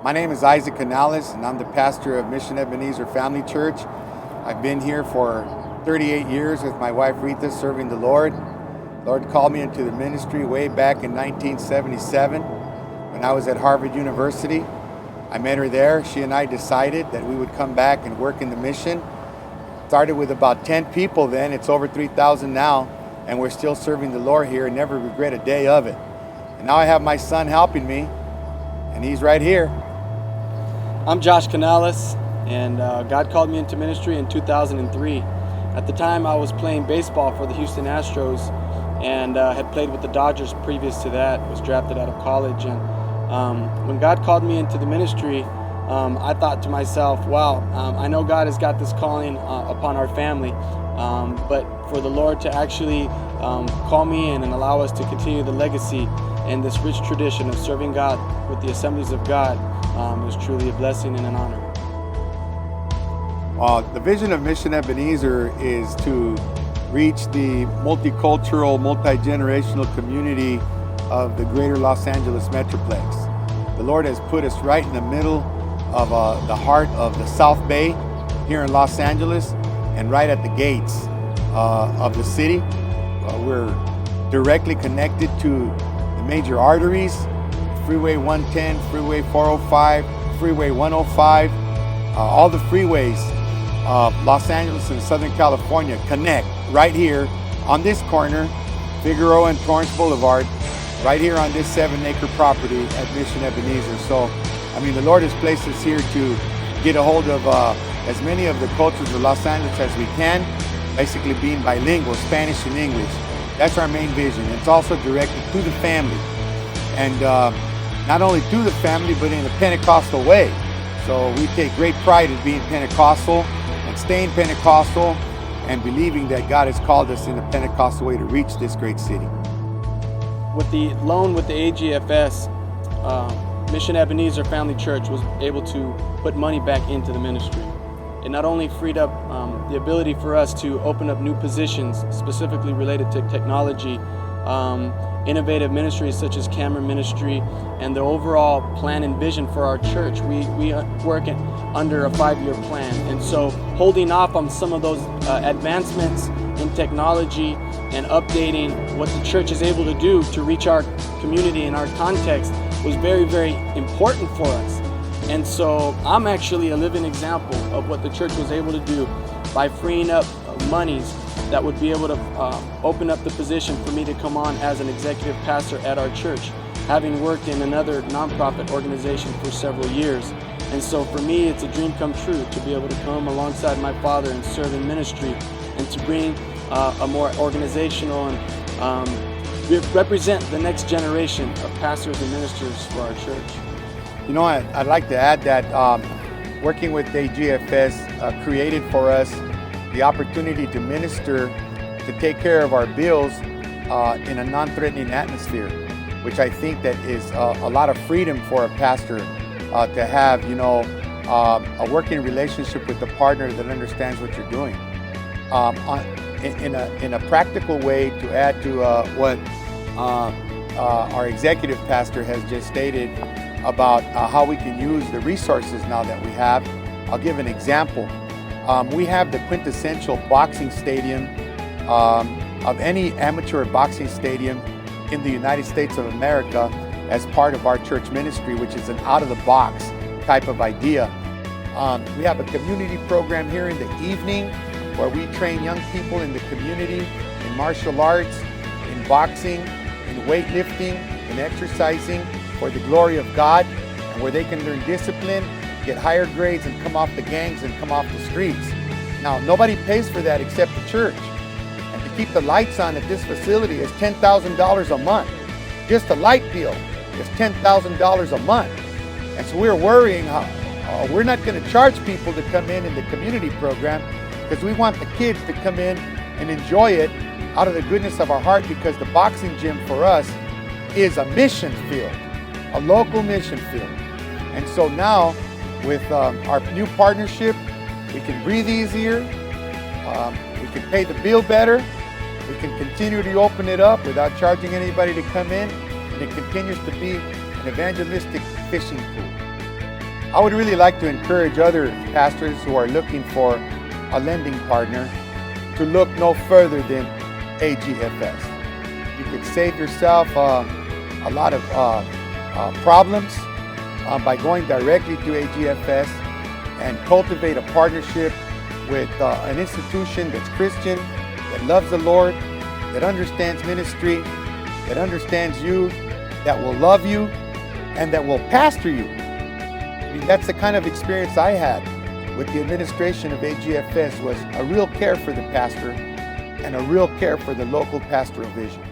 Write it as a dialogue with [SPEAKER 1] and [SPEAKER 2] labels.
[SPEAKER 1] My name is Isaac Canales, and I'm the pastor of Mission Ebenezor Family Church. I've been here for 38 years with my wife Rita, serving the Lord. The Lord called me into the ministry way back in 1977 when I was at Harvard University. I met her there. She and I decided that we would come back and work in the mission. Started with about 10 people then. It's over 3,000 now, and we're still serving the Lord here and never regret a day of it. And now I have my son helping me, and he's right here.
[SPEAKER 2] I'm Josh Canales, and God called me into ministry in 2003. At the time, I was playing baseball for the Houston Astros and had played with the Dodgers previous to that, was drafted out of college. And when God called me into the ministry, I thought to myself, wow, I know God has got this calling upon our family, but for the Lord to actually call me in and allow us to continue the legacy and this rich tradition of serving God with the Assemblies of God is truly a blessing and an honor.
[SPEAKER 1] The vision of Mission Ebenezer is to reach the multicultural, multi-generational community of the greater Los Angeles Metroplex. The Lord has put us right in the middle of the heart of the South Bay here in Los Angeles and right at the gates of the city. We're directly connected to the major arteries, Freeway 110, Freeway 405, Freeway 105, all the freeways of Los Angeles and Southern California connect right here on this corner, Figueroa and Torrance Boulevard, right here on this 7-acre property at Mission Ebenezor. So, the Lord has placed us here to get a hold of as many of the cultures of Los Angeles as we can, basically being bilingual, Spanish and English. That's our main vision. It's also directed to the family, and not only to the family, but in a Pentecostal way. So we take great pride in being Pentecostal and staying Pentecostal and believing that God has called us in a Pentecostal way to reach this great city.
[SPEAKER 2] With the loan with the AGFS, Mission Ebenezor Family Church was able to put money back into the ministry. It not only freed up the ability for us to open up new positions specifically related to technology, innovative ministries such as camera ministry, and the overall plan and vision for our church. We work under a 5-year plan, and so holding off on some of those advancements in technology and updating what the church is able to do to reach our community and our context was very, very important for us. And so I'm actually a living example of what the church was able to do by freeing up monies that would be able to open up the position for me to come on as an executive pastor at our church, having worked in another nonprofit organization for several years. And so for me, it's a dream come true to be able to come alongside my father and serve in ministry and to bring a more organizational and represent the next generation of pastors and ministers for our church.
[SPEAKER 1] I'd like to add that working with AGFS created for us the opportunity to minister, to take care of our bills in a non-threatening atmosphere, which I think that is a lot of freedom for a pastor to have, a working relationship with a partner that understands what you're doing. In a practical way, to add to what our executive pastor has just stated about how we can use the resources now that we have, I'll give an example. We have the quintessential boxing stadium of any amateur boxing stadium in the United States of America as part of our church ministry, which is an out-of-the-box type of idea. We have a community program here in the evening where we train young people in the community in martial arts, in boxing, in weightlifting, in exercising for the glory of God, and where they can learn discipline, get higher grades, and come off the gangs and come off the streets. Now, nobody pays for that except the church. And to keep the lights on at this facility is $10,000 a month. Just a light bill is $10,000 a month. And so we're worrying we're not going to charge people to come in the community program, because we want the kids to come in and enjoy it out of the goodness of our heart, because the boxing gym for us is a mission field, a local mission field. And so now, with our new partnership, we can breathe easier, we can pay the bill better, we can continue to open it up without charging anybody to come in, and it continues to be an evangelistic fishing pool. I would really like to encourage other pastors who are looking for a lending partner to look no further than AGFS. You could save yourself a lot of problems by going directly to AGFS and cultivate a partnership with an institution that's Christian, that loves the Lord, that understands ministry, that understands you, that will love you, and that will pastor you. I mean, that's the kind of experience I had with the administration of AGFS, was a real care for the pastor and a real care for the local pastoral vision.